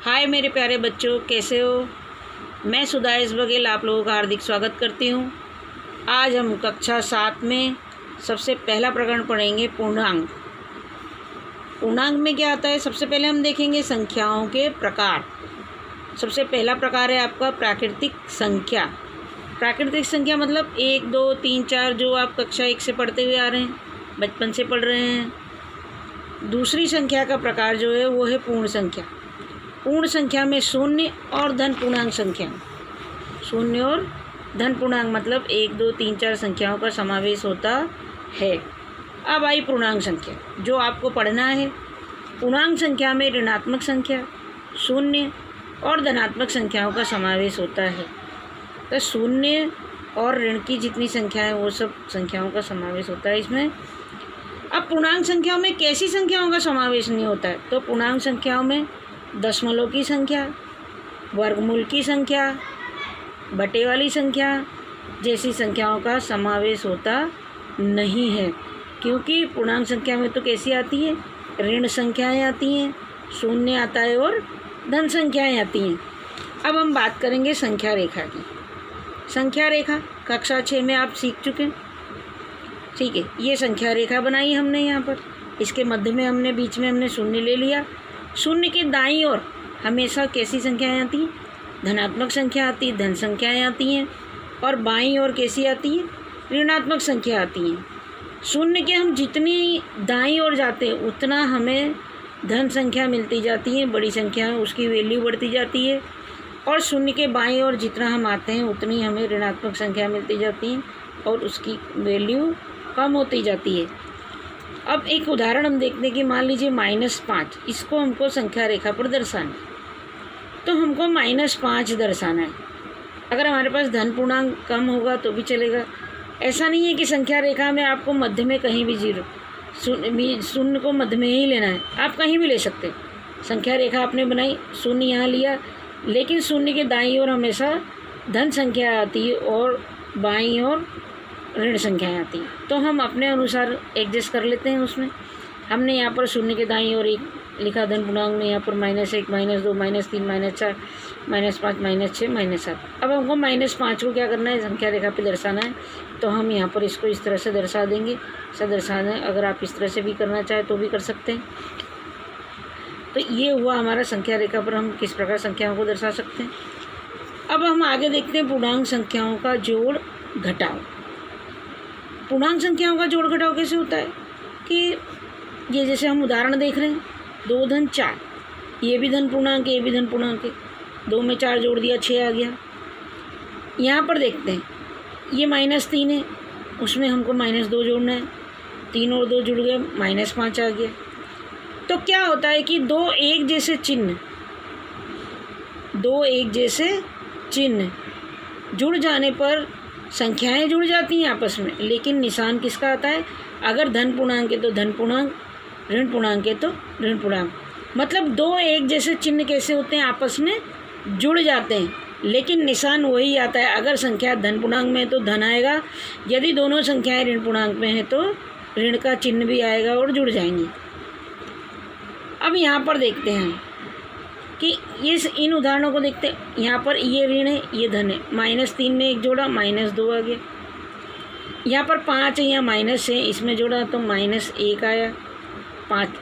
हाय मेरे प्यारे बच्चों, कैसे हो। मैं सुदाइश बघेल आप लोगों का हार्दिक स्वागत करती हूँ। आज हम कक्षा 7 में सबसे पहला प्रकरण पढ़ेंगे पूर्णांक। पूर्णांक में क्या आता है, सबसे पहले हम देखेंगे संख्याओं के प्रकार। सबसे पहला प्रकार है आपका प्राकृतिक संख्या। प्राकृतिक संख्या मतलब 1, 2, 3, 4 जो आप कक्षा 1 से पढ़ते हुए आ रहे हैं, बचपन से पढ़ रहे हैं। दूसरी संख्या का प्रकार जो है वो है पूर्ण संख्या। पूर्ण संख्या में शून्य और धन पूर्णांक संख्या, शून्य और धन पूर्णांक मतलब 1, 2, 3, 4 संख्याओं का समावेश होता है। अब आई पूर्णांक संख्या जो आपको पढ़ना है। पूर्णांक संख्या में ऋणात्मक संख्या, शून्य और धनात्मक संख्याओं का समावेश होता है। तो शून्य और ऋण की जितनी संख्या है वो सब संख्याओं का समावेश होता है इसमें। अब पूर्णांक संख्याओं में कैसी संख्याओं का समावेश नहीं होता है, तो पूर्णांक संख्याओं में दशमलव की संख्या, वर्गमूल की संख्या, बटे वाली संख्या जैसी संख्याओं का समावेश होता नहीं है, क्योंकि पूर्णांक संख्या में तो कैसी आती है, ऋण संख्याएं आती हैं, शून्य आता है और धन संख्याएं आती हैं। अब हम बात करेंगे संख्या रेखा की। संख्या रेखा कक्षा 6 में आप सीख चुके हैं, ठीक है। ये संख्या रेखा बनाई हमने यहाँ पर, इसके मध्य में हमने बीच में हमने शून्य ले लिया। शून्य के दाईं ओर हमेशा कैसी संख्याएं आती हैं, धनात्मक संख्या आती है, धन संख्याएं आती हैं, और बाईं ओर कैसी आती है, ऋणात्मक संख्या आती हैं। शून्य के हम जितनी दाईं ओर जाते हैं उतना हमें धन संख्या मिलती जाती है, बड़ी संख्या है उसकी वैल्यू बढ़ती जाती है, और शून्य के बाईं ओर जितना हम आते हैं उतनी हमें ऋणात्मक संख्या मिलती जाती है और उसकी वैल्यू कम होती जाती है। अब एक उदाहरण हम देखते हैं कि मान लीजिए -5, इसको हमको संख्या रेखा पर दर्शाना है, तो हमको -5 दर्शाना है। अगर हमारे पास धन पूर्णांक कम होगा तो भी चलेगा। ऐसा नहीं है कि संख्या रेखा में आपको मध्य में कहीं भी जीरो, शून्य को मध्य में ही लेना है, आप कहीं भी ले सकते हैं। संख्या रेखा आपने बनाई, शून्य यहाँ लिया, लेकिन शून्य के दाईं ओर हमेशा धन संख्या आती है और बाईं ओर ऋण संख्याएँ आती हैं। तो हम अपने अनुसार एडजस्ट कर लेते हैं उसमें। हमने यहाँ पर शून्य के दाईं ओर 1 लिखा धन पूर्णांक में, यहाँ पर -1, -2, -3, -4, -5, -6, -7। अब हमको -5 को क्या करना है, संख्या रेखा पे दर्शाना है, तो हम यहाँ पर इसको इस तरह से दर्शा देंगे। दर्शा दें, अगर आप इस तरह से भी करना चाहें तो भी कर सकते हैं। तो ये हुआ हमारा संख्या रेखा पर हम किस प्रकार संख्याओं को दर्शा सकते हैं। अब हम आगे देखते हैं पूर्णांक संख्याओं का जोड़ घटाव। पूर्णांक संख्याओं का जोड़ घटाव कैसे होता है कि ये जैसे हम उदाहरण देख रहे हैं, 2 धन 4, ये भी धन पूर्णांक है, ये भी धन पूर्णांक है। 2 में 4 जोड़ दिया, 6 आ गया। यहाँ पर देखते हैं, ये -3 है, उसमें हमको -2 जोड़ना है, 3 और 2 जुड़ गए, -5 आ गया। तो क्या होता है कि दो एक जैसे चिन्ह जुड़ जाने पर संख्याएं जुड़ जाती हैं आपस में, लेकिन निशान किसका आता है, अगर धन पूर्णांक है तो धन पूर्णांक, ऋण पूर्णांक है तो ऋण पूर्णांक। मतलब दो एक जैसे चिन्ह कैसे होते हैं, आपस में जुड़ जाते हैं, लेकिन निशान वही आता है। अगर संख्या धन पूर्णांक में है तो धन आएगा, यदि दोनों संख्याएं ऋण पूर्णांक में है तो ऋण का चिन्ह भी आएगा और जुड़ जाएंगी। अब यहाँ पर देखते हैं कि इन उदाहरणों को देखते हैं। यहाँ पर ये ऋण है, ये धन है, -3 में 1 जोड़ा, -2 आ गया। यहाँ पर 5 है, यहाँ माइनस है, इसमें जोड़ा तो -1 आया।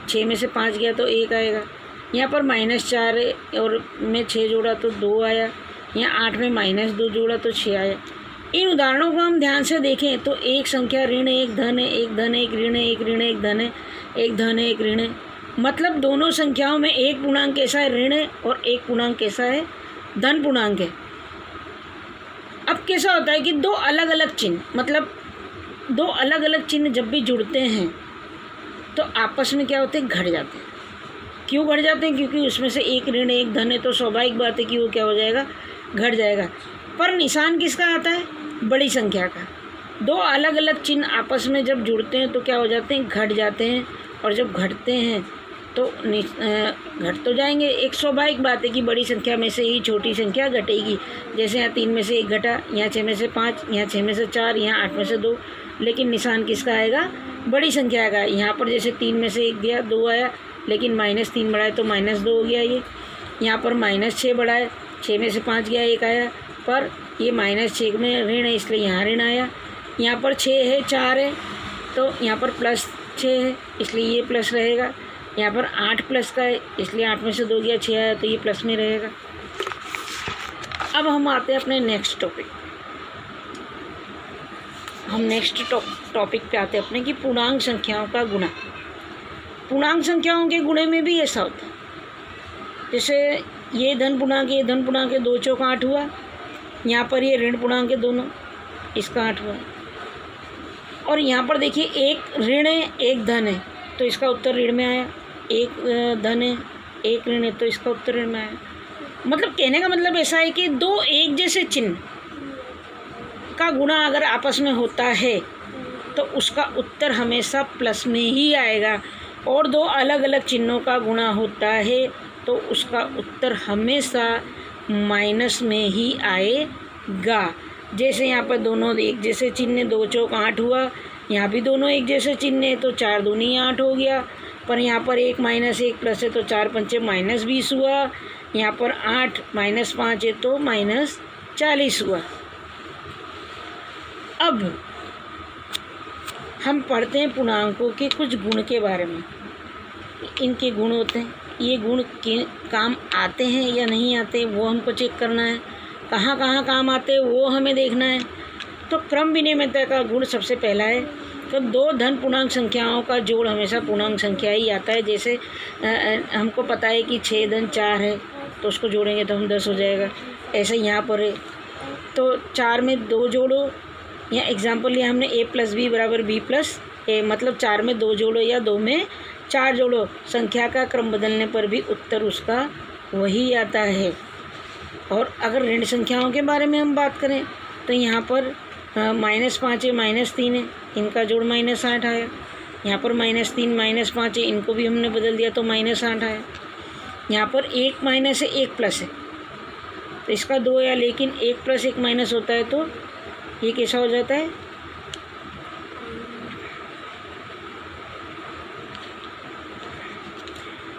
6 में से 5 गया तो 1 आएगा। यहाँ पर -4 है और में 6 जोड़ा तो 2 आया। यहाँ 8 में -2 जोड़ा तो 6 आया। इन उदाहरणों को हम ध्यान से देखें तो एक संख्या ऋण है, एक धन है, एक धन है, एक ऋण है, एक ऋण है, एक धन है, एक धन है, एक ऋण है। मतलब दोनों संख्याओं में एक पूर्णांक कैसा है, ऋण है, और एक पूर्णांक कैसा है, धन पूर्णांक है। अब कैसा होता है कि दो अलग अलग चिन्ह जब भी जुड़ते हैं तो आपस में क्या होते हैं, घट जाते हैं। क्यों घट जाते हैं, क्योंकि उसमें से एक ऋण एक धन है, तो स्वाभाविक बात है कि वो क्या हो जाएगा, घट जाएगा। पर निशान किसका आता है, बड़ी संख्या का। दो अलग अलग चिन्ह आपस में जब जुड़ते हैं तो क्या हो जाते हैं, घट जाते हैं, और जब घटते हैं तो घट तो जाएंगे। एक स्वाभाविक बात है कि बड़ी संख्या में से ही छोटी संख्या घटेगी। जैसे यहाँ 3 में से 1 घटा, यहाँ 6 में से 5, यहाँ 6 में से 4, यहाँ 8 में से 2, लेकिन निशान किसका आएगा, बड़ी संख्या आएगा। यहाँ पर जैसे 3 में से 1 दिया, 2 आया, लेकिन -3 बढ़ाए तो -2 हो गया ये। यहाँ पर -6 बढ़ा है, 6 में से 5 गया 1 आया, पर ये -6 में ऋण है इसलिए यहाँ ऋण आया। यहाँ पर 6 है 4 है तो यहाँ पर +6 है इसलिए ये प्लस रहेगा। यहाँ पर 8 प्लस का है इसलिए 8 में से 2 गया 6 आया तो ये प्लस में रहेगा। अब हम आते हैं अपने नेक्स्ट टॉपिक। हम नेक्स्ट टॉपिक पे आते हैं अपने कि पूर्णांक संख्याओं का गुणा। पूर्णांक संख्याओं के गुणे में भी ऐसा होता है, जैसे ये धन पूर्णांक है 2 चौक 8 हुआ, यहाँ पर ये ऋण पूर्णांक है दोनों, इसका 8 हुआ। और यहाँ पर देखिए एक ऋण है एक धन है तो इसका उत्तर ऋण में आया, एक धन है एक ऋण है तो इसका उत्तर ऋण में आया। मतलब कहने का मतलब ऐसा है कि दो एक जैसे चिन्ह का गुणा अगर आपस में होता है तो उसका उत्तर हमेशा प्लस में ही आएगा, और दो अलग अलग चिन्हों का गुणा होता है तो उसका उत्तर हमेशा माइनस में ही आएगा। जैसे यहाँ पर दोनों एक जैसे चिन्ह 2 चौक 8 हुआ, यहाँ भी दोनों एक जैसे चिन्ह है तो 4 दूनी 8 हो गया, पर यहाँ पर 1 - 1 प्लस है तो 4 पंचे -20 हुआ, यहाँ पर 8 -5 है तो -40 हुआ। अब हम पढ़ते हैं पूर्णांकों के कुछ गुण के बारे में। इनके गुण होते हैं, ये गुण के काम आते हैं या नहीं आते वो हमको चेक करना है, कहाँ कहाँ काम आते हैं वो हमें देखना है। तो क्रम विनिमयता का गुण सबसे पहला है, तो 2 धन पूर्णांक संख्याओं का जोड़ हमेशा पूर्णांक संख्या ही आता है। जैसे हमको पता है कि 6 धन 4 है तो उसको जोड़ेंगे तो हम 10 हो जाएगा। ऐसे यहाँ पर है तो 4 में 2 जोड़ो, या एग्जाम्पल लिया हमने a + b = b + a, मतलब 4 में 2 जोड़ो या 2 में 4 जोड़ो, संख्या का क्रम बदलने पर भी उत्तर उसका वही आता है। और अगर ऋण संख्याओं के बारे में हम बात करें तो यहाँ पर -5 है -3 है, इनका जोड़ -8 आया। यहाँ पर -3 -5 है, इनको भी हमने बदल दिया तो -8 आया। यहाँ पर 1 माइनस है 1 प्लस है तो इसका 2 आया, लेकिन 1 + 1 माइनस होता है तो ये कैसा हो जाता है,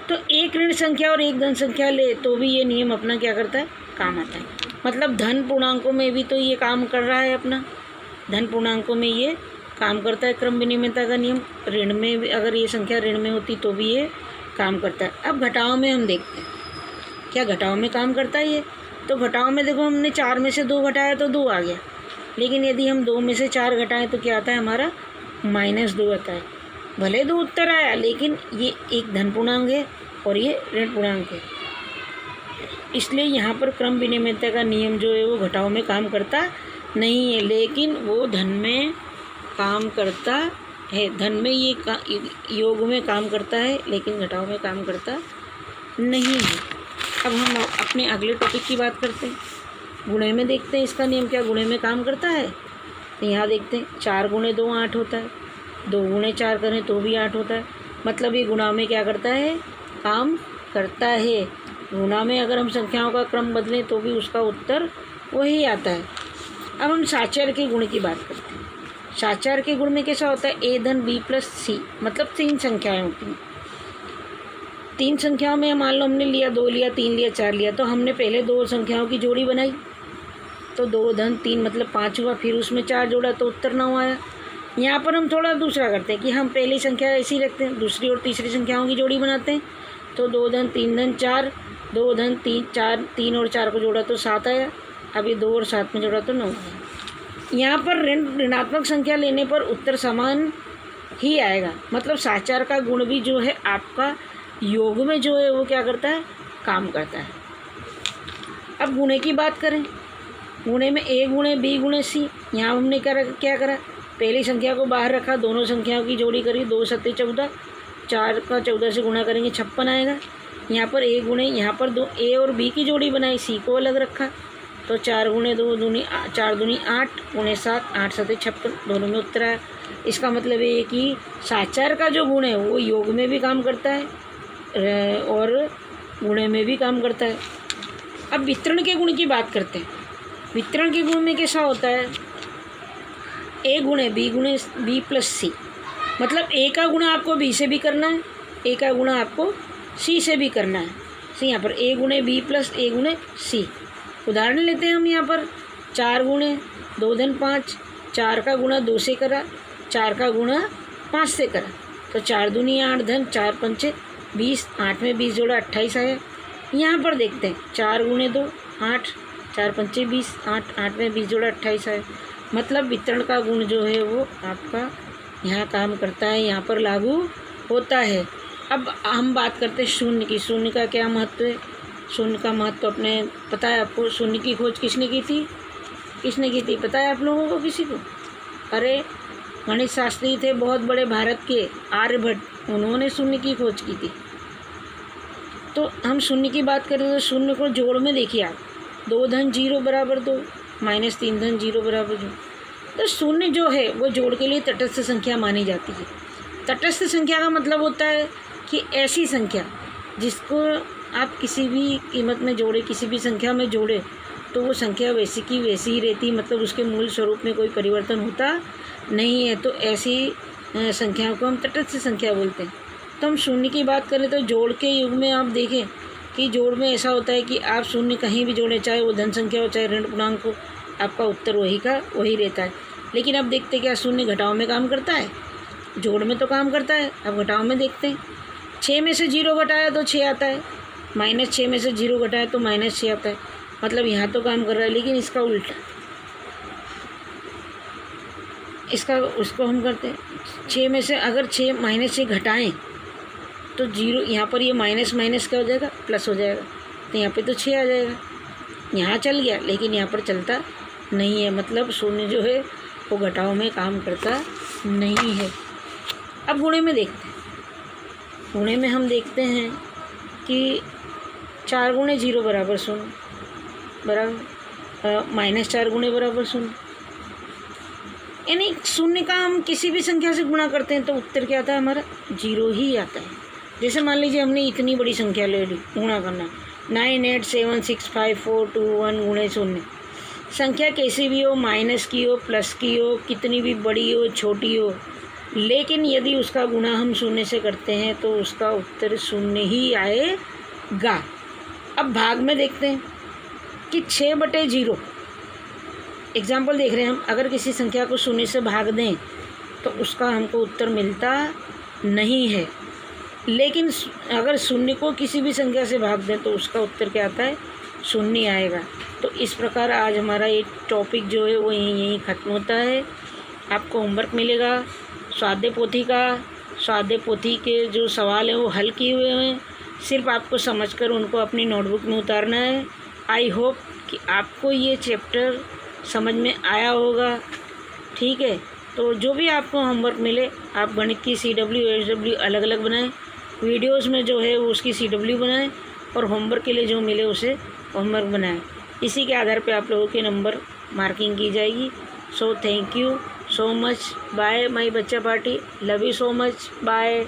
तो एक ऋण संख्या और एक धन संख्या ले तो भी ये नियम अपना क्या करता है, काम आता है। मतलब धन पूर्णांकों में भी तो ये काम कर रहा है अपना, धन पूर्णांकों में ये काम करता है क्रम विनिमयता का नियम। ऋण में भी अगर ये संख्या ऋण में होती तो भी ये काम करता है। अब घटाओं में हम देखते हैं क्या घटाओं में काम करता है ये। तो घटाओं में देखो हमने 4 में से 2 घटाया तो 2 आ गया, लेकिन यदि हम 2 में से 4 घटाएं तो क्या आता है हमारा -2 आता है। भले 2 उत्तर आया लेकिन ये एक धन पूर्णांक है और ये ऋण पूर्णांक है, इसलिए यहाँ पर क्रम विनिमयता का नियम जो है वो घटाओं में काम करता नहीं है, लेकिन वो धन में काम करता है। धन में ये योग में काम करता है लेकिन घटाओं में काम करता नहीं है। अब हम अपने अगले टॉपिक की बात करते हैं, गुणे में देखते हैं इसका नियम क्या गुणे में काम करता है। तो यहाँ देखते हैं 4 × 2 8 होता है, 2 × 4 करें तो भी 8 होता है। मतलब ये गुणा में क्या करता है, काम करता है। गुणा में अगर हम संख्याओं का क्रम बदलें तो भी उसका उत्तर वही आता है। अब हम साचार के गुण की बात करते हैं। साचार के गुण में कैसा होता है, a धन b + c, मतलब 3 संख्याएँ होती हैं। 3 संख्याओं में मान लो हमने लिया 2 लिया 3 लिया 4 लिया, तो हमने पहले 2 संख्याओं की जोड़ी बनाई तो 2 धन 3 मतलब 5 हुआ, फिर उसमें 4 जोड़ा तो उत्तर 9 आया। यहाँ पर हम थोड़ा दूसरा करते हैं कि हम पहली संख्या ऐसी रखते हैं, दूसरी और तीसरी संख्याओं की जोड़ी बनाते हैं। तो 2 धन 3 धन 4, 2 धन 3 4, 3 और 4 को जोड़ा तो 7 आया। अभी 2 और 7 में जोड़ा तो 9 आया। यहाँ पर ऋणात्मक संख्या लेने पर उत्तर समान ही आएगा। मतलब साचार का गुण भी जो है आपका योग में जो है वो क्या करता है, काम करता है। अब गुणे की बात करें, गुणे में a गुणे b गुणे c। यहाँ हमने क्या करा, पहली संख्या को बाहर रखा, दोनों संख्याओं की जोड़ी करी, 2 × 7 = 14, 4 का 14 से गुणा करेंगे 56 आएगा। यहाँ पर a गुणे, यहाँ पर a और b की जोड़ी बनाई, c को अलग रखा तो 4 × 2 दूनी 4 दूनी 8 × 7 8 × 7 = 56, दोनों में उत्तर आया। इसका मतलब ये कि साचार का जो गुण है वो योग में भी काम करता है और गुणे में भी काम करता है। अब वितरण के गुण की बात करते हैं। वितरण के गुण में कैसा होता है, a गुणे b गुणे b + c, मतलब a का गुणा आपको b से भी करना है, a का गुणा आपको c से भी करना है। सी यहाँ पर a गुणे b प्लस a गुणे c। उदाहरण लेते हैं हम यहाँ पर 4 गुणे 2 धन 5, 4 का गुणा 2 से करा, 4 का गुणा 5 से करा, तो 4 दूनी 8 धन 4 पंचे 20, 8 में 20 जोड़ा 28 आया। यहाँ पर देखते हैं 4 गुणे 2 8, 4 पंचे 20, 8 में 20 जोड़ा 28 आया। मतलब वितरण का गुण जो है वो आपका यहाँ काम करता है, यहाँ पर लागू होता है। अब हम बात करते हैं शून्य की। शून्य का क्या महत्व है? शून्य का महत्व अपने पता है आपको। शून्य की खोज किसने की थी? पता है आप लोगों को किसी को? अरे गणित शास्त्री थे बहुत बड़े भारत के, आर्यभट्ट, उन्होंने शून्य की खोज की थी। तो हम शून्य की बात करें तो शून्य को जोड़ में देखिए आप, 2 धन 0 बराबर 2 माइनस 3 धन 0 बराबर 2। तो शून्य जो है वो जोड़ के लिए तटस्थ संख्या मानी जाती है। तटस्थ संख्या का मतलब होता है कि ऐसी संख्या जिसको आप किसी भी कीमत में जोड़े, किसी भी संख्या में जोड़े तो वो संख्या वैसी की वैसी ही रहती, मतलब उसके मूल स्वरूप में कोई परिवर्तन होता नहीं है। तो ऐसी संख्याओं को हम तटस्थ संख्या बोलते हैं। तो हम शून्य की बात करें तो जोड़ के युग में आप देखें कि जोड़ में ऐसा होता है कि आप शून्य कहीं भी जोड़ें, चाहे वो धन संख्या हो चाहे ऋण पूर्णांक हो, आपका उत्तर वही का वही रहता है। लेकिन अब देखते हैं क्या शून्य घटाव में काम करता है? जोड़ में तो काम करता है। अब घटाव में देखते हैं, 6 में से 0 घटाया तो 6 आता है, -6 में से 0 घटाया तो -6 आता है। मतलब यहाँ तो काम कर रहा है, लेकिन इसका उल्टा, उसको हम करते हैं 6 में से अगर -6 घटाएं तो 0, यहाँ पर ये माइनस माइनस क्या हो जाएगा? प्लस हो जाएगा। तो यहाँ पे तो 6 आ जाएगा। यहाँ चल गया लेकिन यहाँ पर चलता नहीं है। मतलब शून्य जो है वो घटाव में काम करता नहीं है। अब गुणे में देखते हैं। गुणे में हम देखते हैं कि 4 गुणे 0 बराबर 0 बराबर -4 गुणे बराबर 0। यानी शून्य का हम किसी भी संख्या से गुणा करते हैं तो उत्तर क्या आता है? हमारा 0 ही आता है। जैसे मान लीजिए हमने इतनी बड़ी संख्या ले ली, गुणा करना 98765421 गुणे 0। संख्या कैसी भी हो, माइनस की हो, प्लस की हो, कितनी भी बड़ी हो छोटी हो, लेकिन यदि उसका गुणा हम शून्य से करते हैं तो उसका उत्तर 0 ही आएगा। अब भाग में देखते हैं कि 6/0 एग्जाम्पल देख रहे हैं हम। अगर किसी संख्या को शून्य से भाग दें तो उसका हमको उत्तर मिलता नहीं है, लेकिन अगर शून्य को किसी भी संख्या से भाग दें तो उसका उत्तर क्या आता है? 0 आएगा। तो इस प्रकार आज हमारा ये टॉपिक जो है वो यहीं ख़त्म होता है। आपको होमवर्क मिलेगा स्वाध्याय पोथी का। स्वाध्याय पोथी के जो सवाल हैं वो हल किए हुए हैं, सिर्फ आपको समझकर उनको अपनी नोटबुक में उतारना है। आई होप कि आपको ये चैप्टर समझ में आया होगा। ठीक है, तो जो भी आपको होमवर्क मिले आप गणित की CW SW अलग अलग बनाएं, वीडियोस में जो है वो उसकी CW बनाएं और होमवर्क के लिए जो मिले उसे होमवर्क बनाएं। इसी के आधार पे आप लोगों के नंबर मार्किंग की जाएगी। So thank you so much, bye my बच्चा party, love you so much, bye.